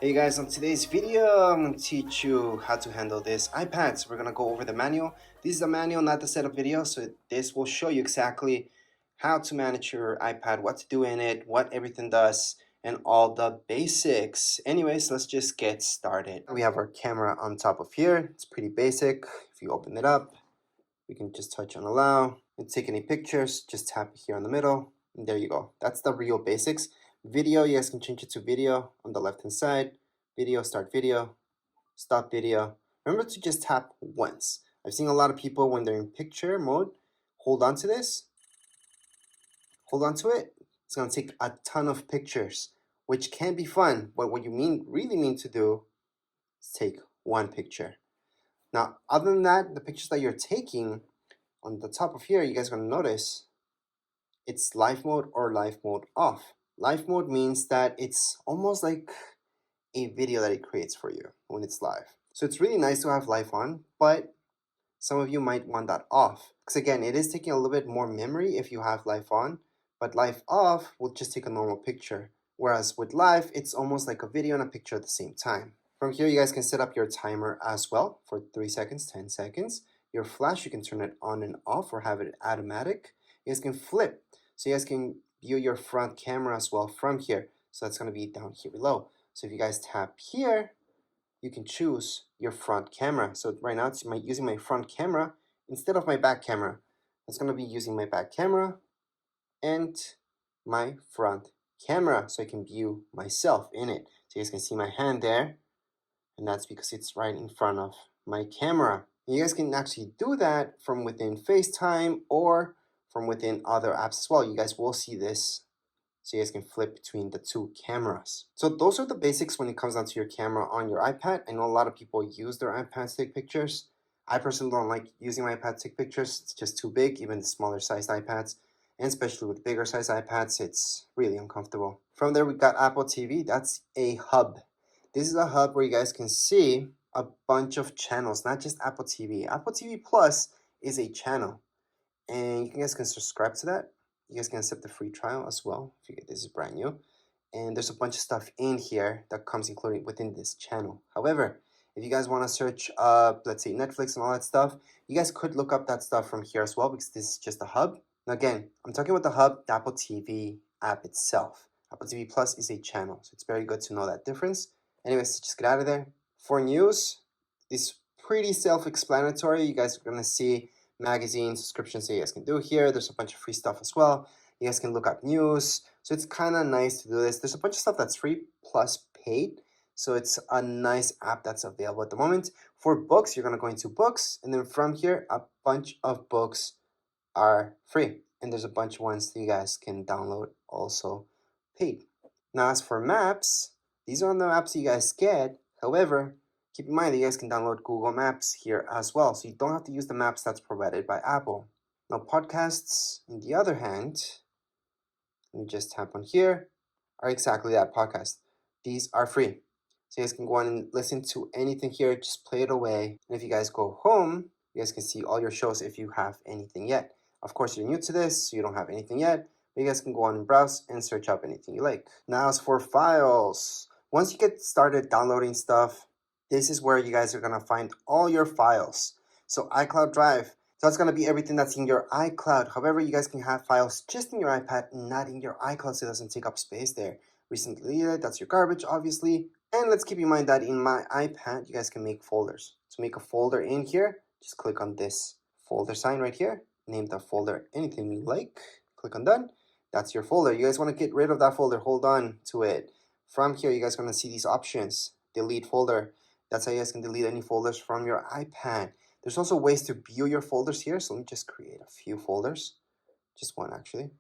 Hey guys, on today's video, I'm going to teach you how to handle this iPad. So we're going to go over the manual. This is the manual, not the setup video. So this will show you exactly how to manage your iPad, what to do in it, what everything does, and all the basics. Anyways, let's just get started. We have our camera on top of here. It's pretty basic. If you open it up, we can just touch on allow and take any pictures. Just tap here in the middle. And there you go. That's the real basics. Video, you guys can change it to video on the left hand side. Video, start video, stop video. Remember to just tap once. I've seen a lot of people when they're in picture mode, hold on to this, hold on to it. It's gonna take a ton of pictures, which can be fun, but what you really mean to do is take one picture. Now, other than that, the pictures that you're taking on the top of here, you guys are gonna notice it's live mode or live mode off. Live mode means that it's almost like a video that it creates for you when it's live. So it's really nice to have live on, but some of you might want that off. Because again, it is taking a little bit more memory if you have live on, but live off will just take a normal picture. Whereas with live, it's almost like a video and a picture at the same time. From here, you guys can set up your timer as well for 3 seconds, 10 seconds. Your flash, you can turn it on and off or have it automatic. You guys can flip. So you guys can view your front camera as well from here. So that's going to be down here below. So if you guys tap here, you can choose your front camera. So right now it's using my front camera instead of my back camera. It's going to be using my back camera and my front camera so I can view myself in it. So you guys can see my hand there, and that's because it's right in front of my camera. You guys can actually do that from within FaceTime or from within other apps as well. You guys will see this, so you guys can flip between the two cameras. So those are the basics when it comes down to your camera on your iPad. I know a lot of people use their iPad to take pictures. I personally don't like using my iPad to take pictures. It's just too big, even the smaller sized iPads. And especially with bigger sized iPads, it's really uncomfortable. From there, we got Apple TV. That's a hub. This is a hub where you guys can see a bunch of channels, not just Apple TV. Apple TV Plus is a channel, and you guys can subscribe to that. You guys can accept the free trial as well if you get this is brand new. And there's a bunch of stuff in here that comes included within this channel. However, if you guys want to search up, let's say Netflix and all that stuff, you guys could look up that stuff from here as well because this is just a hub. Now again, I'm talking about the hub, the Apple TV app itself. Apple TV Plus is a channel, so it's very good to know that difference. Anyways, just get out of there. For news, it's pretty self-explanatory. You guys are going to see magazine subscriptions that you guys can do here. There's a bunch of free stuff as well. You guys can look up news. So it's kind of nice to do this. There's a bunch of stuff that's free plus paid. So it's a nice app that's available at the moment. For books, you're going to go into books. And then from here, a bunch of books are free. And there's a bunch of ones that you guys can download also paid. Now, as for maps, these are the maps you guys get. However, keep in mind that you guys can download Google Maps here as well. So you don't have to use the maps that's provided by Apple. Now, podcasts, on the other hand, let me just tap on here, are exactly that, podcast. These are free. So you guys can go on and listen to anything here, just play it away. And if you guys go home, you guys can see all your shows if you have anything yet. Of course, you're new to this, so you don't have anything yet, but you guys can go on and browse and search up anything you like. Now as for files, once you get started downloading stuff, this is where you guys are gonna find all your files. So iCloud Drive, so that's going to be everything that's in your iCloud. However, you guys can have files just in your iPad, not in your iCloud, so it doesn't take up space there. Recently deleted, that's your garbage, obviously. And let's keep in mind that in my iPad, you guys can make folders. So make a folder in here. Just click on this folder sign right here. Name the folder anything you like. Click on done. That's your folder. You guys want to get rid of that folder, hold on to it. From here, you guys are going to see these options. Delete folder. That's how you guys can delete any folders from your iPad. There's also ways to view your folders here. So let me just create a few folders. Just one actually.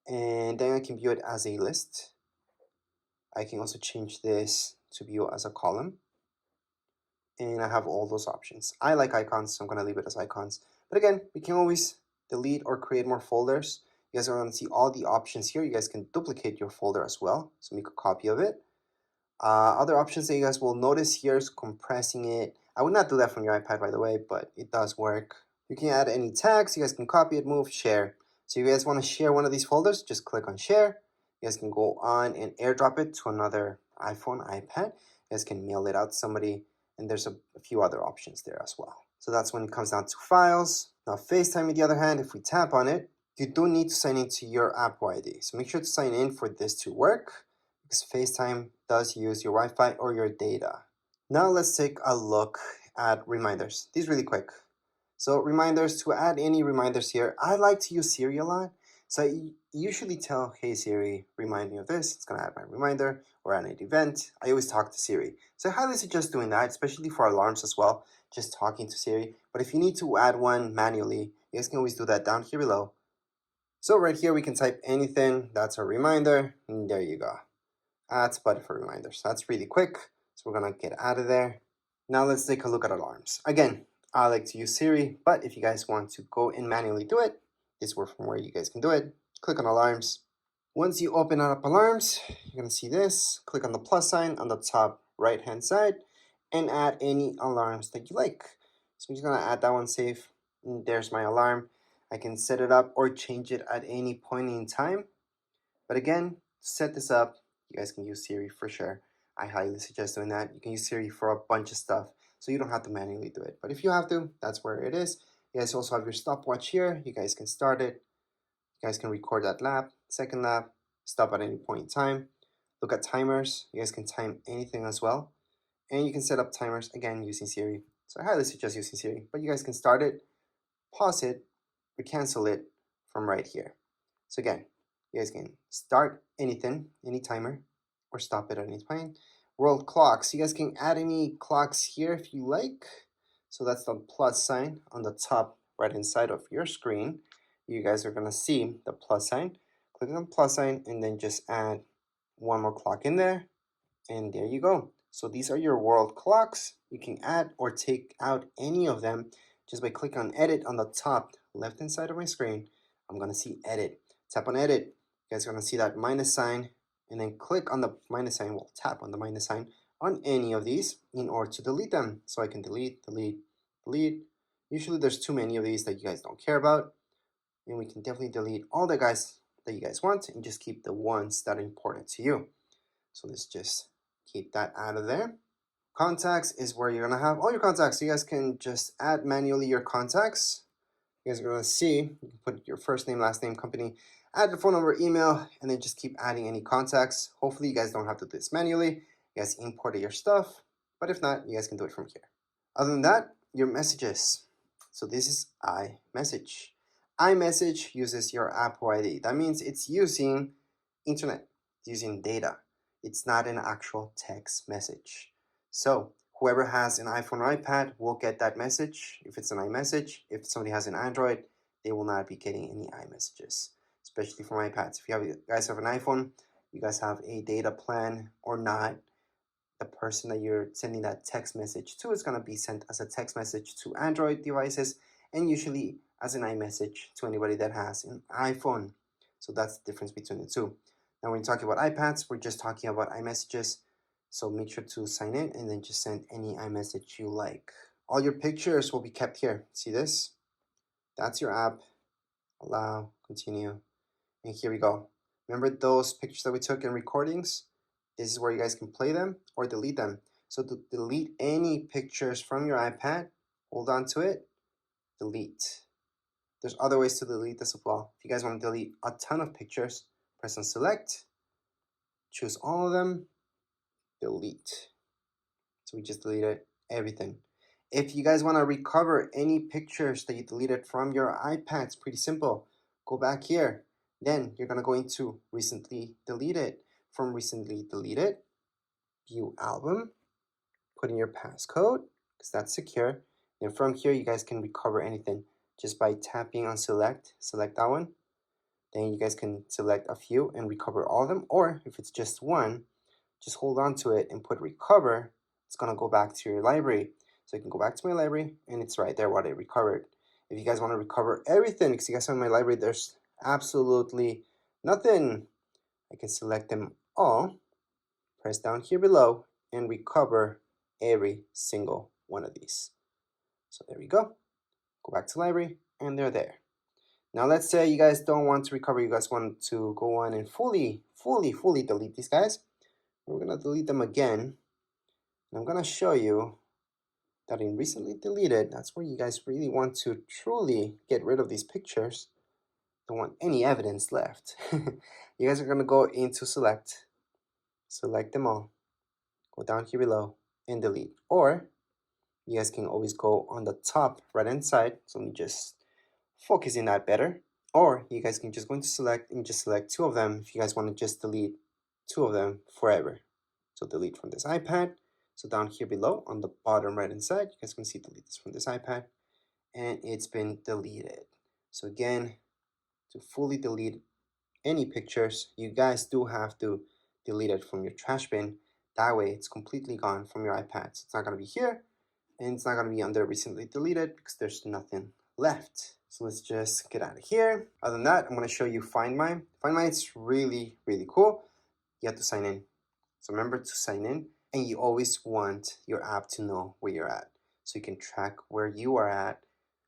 And then I can view it as a list. I can also change this to view as a column. And I have all those options. I like icons, so I'm going to leave it as icons. But again, we can always delete or create more folders. You guys are going to see all the options here. You guys can duplicate your folder as well. So make a copy of it. Other options that you guys will notice here is compressing it. I would not do that from your iPad, by the way, but it does work. You can add any tags. You guys can copy it, move, share. So you guys want to share one of these folders, just click on share. You guys can go on and airdrop it to another iPhone, iPad. You guys can mail it out to somebody, and there's a few other options there as well. So that's when it comes down to files. Now FaceTime, on the other hand, if we tap on it, you do need to sign into your Apple ID. So make sure to sign in for this to work, because FaceTime does use your Wi-Fi or your data. Now let's take a look at reminders. These really quick. So reminders, to add any reminders here, I like to use Siri a lot. So I usually tell, hey Siri, remind me of this. It's gonna add my reminder, or add an event. I always talk to Siri. So I highly suggest doing that, especially for alarms as well, just talking to Siri. But if you need to add one manually, you guys can always do that down here below. So right here, we can type anything. That's a reminder, and there you go. Add button for reminders. That's really quick. So we're gonna get out of there. Now let's take a look at alarms. Again, I like to use Siri, but if you guys want to go and manually do it, this is from where you guys can do it. Click on alarms. Once you open up alarms, you're gonna see this. Click on the plus sign on the top right hand side and add any alarms that you like. So I'm just gonna add that one, save. And there's my alarm. I can set it up or change it at any point in time. But again, to set this up, you guys can use Siri for sure. I highly suggest doing that. You can use Siri for a bunch of stuff, so you don't have to manually do it. But if you have to, that's where it is. You guys also have your stopwatch here. You guys can start it. You guys can record that lap, second lap, stop at any point in time. Look at timers. You guys can time anything as well. And you can set up timers, again, using Siri. So I highly suggest using Siri. But you guys can start it, pause it, or cancel it from right here. So again, you guys can start anything, any timer, or stop it at any point. World clocks. You guys can add any clocks here if you like. So that's the plus sign on the top right hand side of your screen. You guys are gonna see the plus sign. Click on the plus sign and then just add one more clock in there. And there you go. So these are your world clocks. You can add or take out any of them just by clicking on edit on the top left hand side of my screen. I'm gonna see edit. Tap on edit. You guys are gonna see that minus sign, and then click on the minus sign. Well, tap on the minus sign on any of these in order to delete them. So I can delete, delete, delete. Usually there's too many of these that you guys don't care about. And we can definitely delete all the guys that you guys want and just keep the ones that are important to you. So let's just keep that out of there. Contacts is where you're gonna have all your contacts. You guys can just add manually your contacts. You guys are gonna see, you can put your first name, last name, company, add your phone number, email, and then just keep adding any contacts. Hopefully you guys don't have to do this manually. You guys import your stuff, but if not, you guys can do it from here. Other than that, your messages. So this is iMessage. iMessage uses your Apple ID. That means it's using internet, it's using data. It's not an actual text message. So whoever has an iPhone or iPad will get that message if it's an iMessage. If somebody has an Android, they will not be getting any iMessages, especially from iPads. If you guys have an iPhone, you guys have a data plan or not, the person that you're sending that text message to is going to be sent as a text message to Android devices and usually as an iMessage to anybody that has an iPhone. So that's the difference between the two. Now when we're talking about iPads, we're just talking about iMessages. So make sure to sign in and then just send any iMessage you like. All your pictures will be kept here. See this? That's your app. Allow, continue. And here we go. Remember those pictures that we took in recordings? This is where you guys can play them or delete them. So to delete any pictures from your iPad, hold on to it, delete. There's other ways to delete this as well. If you guys want to delete a ton of pictures, press on select, choose all of them, delete. So we just deleted everything. If you guys want to recover any pictures that you deleted from your iPad, it's pretty simple. Go back here. Then you're going to go into recently deleted. From recently deleted, view album, put in your passcode because that's secure. And from here, you guys can recover anything just by tapping on select that one. Then you guys can select a few and recover all of them. Or if it's just one, just hold on to it and put recover. It's going to go back to your library. So you can go back to my library and it's right there what I recovered. If you guys want to recover everything, because you guys have my library, there's absolutely nothing. I can select them all, press down here below, and recover every single one of these. So there we go. Go back to library, and they're there. Now let's say you guys don't want to recover, you guys want to go on and fully delete these guys. We're gonna delete them again. And I'm gonna show you that in recently deleted, that's where you guys really want to truly get rid of these pictures. Don't want any evidence left. You guys are gonna go into select them all, go down here below and delete. Or you guys can always go on the top right hand side. So let me just focus in that better. Or you guys can just go into select and just select two of them if you guys want to just delete two of them forever. So delete from this iPad. So down here below on the bottom right hand side, you guys can see delete this from this iPad, and it's been deleted. So again, to fully delete any pictures, you guys do have to delete it from your trash bin. That way it's completely gone from your iPad. So it's not going to be here, and it's not going to be under recently deleted because there's nothing left. So let's just get out of here. Other than that, I'm going to show you Find My. Find My is really, really cool. You have to sign in. So remember to sign in, and you always want your app to know where you're at. So you can track where you are at.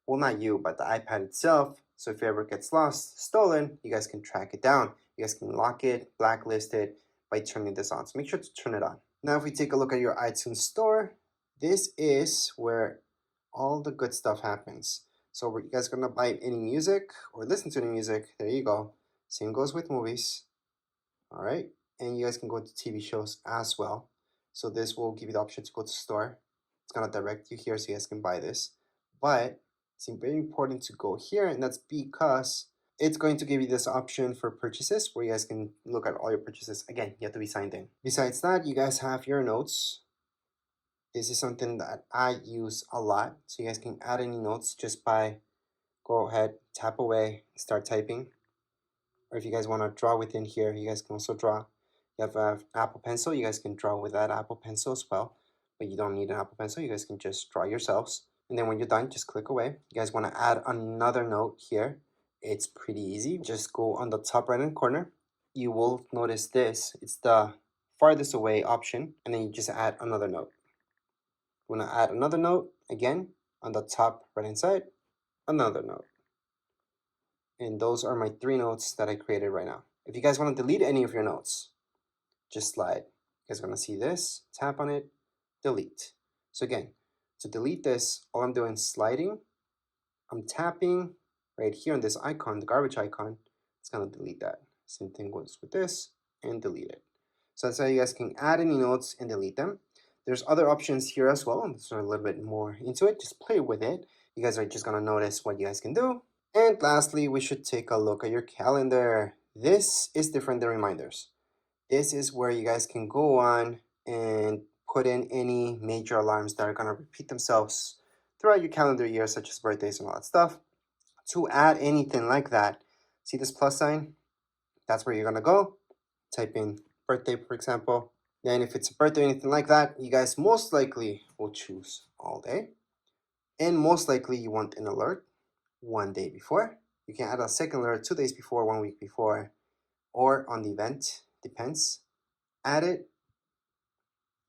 Well, not you, but the iPad itself. So if it ever gets lost, stolen, you guys can track it down. You guys can lock it, blacklist it by turning this on. So make sure to turn it on. Now, if we take a look at your iTunes store, this is where all the good stuff happens. So you guys gonna buy any music or listen to any music, there you go. Same goes with movies. All right, and you guys can go to TV shows as well. So this will give you the option to go to store. It's gonna direct you here so you guys can buy this. But it's very important to go here, and that's because it's going to give you this option for purchases where you guys can look at all your purchases. Again, you have to be signed in. Besides that, you guys have your notes. This is something that I use a lot. So you guys can add any notes just by go ahead, tap away, start typing. Or if you guys want to draw within here, you guys can also draw. You have an Apple Pencil, you guys can draw with that Apple Pencil as well. But you don't need an Apple Pencil, you guys can just draw yourselves. And then when you're done, just click away. You guys want to add another note here. It's pretty easy. Just go on the top right hand corner. You will notice this. It's the farthest away option. And then you just add another note. You want to add another note, again, on the top right hand side, another note. And those are my 3 notes that I created right now. If you guys want to delete any of your notes, just slide. You guys are going to see this, tap on it, delete. So again, to delete this, all I'm doing is sliding. I'm tapping right here on this icon, the garbage icon. It's going to delete that. Same thing goes with this, and delete it. So that's how you guys can add any notes and delete them. There's other options here as well. So a little bit more into it. Just play with it. You guys are just going to notice what you guys can do. And lastly, we should take a look at your calendar. This is different than reminders. This is where you guys can go on and put in any major alarms that are going to repeat themselves throughout your calendar year, such as birthdays and all that stuff. To add anything like that, see this plus sign? That's where you're going to go. Type in birthday, for example. Then if it's a birthday or anything like that, you guys most likely will choose all day. And most likely you want an alert 1 day before. You can add a second alert 2 days before, 1 week before, or on the event, depends. Add it,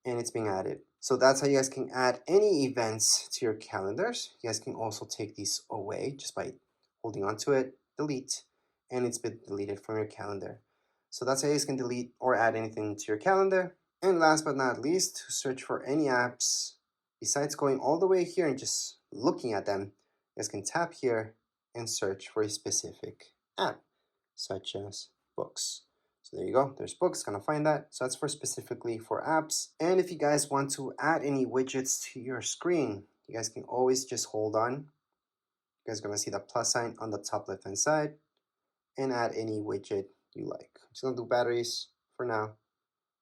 and it's being added. So that's how you guys can add any events to your calendars. You guys can also take these away just by holding onto it, delete, and it's been deleted from your calendar. So that's how you guys can delete or add anything to your calendar. And last but not least, to search for any apps, besides going all the way here and just looking at them, you guys can tap here and search for a specific app, such as books. So there you go, there's books, gonna find that. So that's for specifically for apps. And if you guys want to add any widgets to your screen, you guys can always just hold on. You guys are gonna see the plus sign on the top left hand side and add any widget you like. I'm just gonna do batteries for now.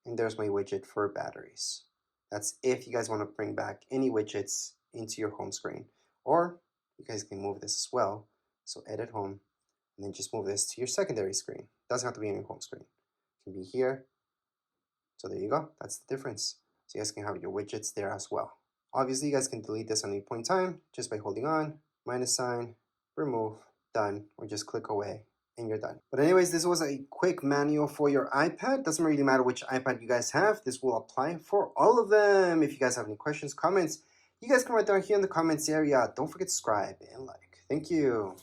And there's my widget for batteries. That's if you guys want to bring back any widgets into your home screen. Or you guys can move this as well. So edit home, and then just move this to your secondary screen. Doesn't have to be in your home screen. It can be here. So there you go. That's the difference. So you guys can have your widgets there as well. Obviously, you guys can delete this at any point in time just by holding on, minus sign, remove, done, or just click away and you're done. But anyways, this was a quick manual for your iPad. Doesn't really matter which iPad you guys have. This will apply for all of them. If you guys have any questions, comments, you guys can write down here in the comments area. Don't forget to subscribe and like. Thank you.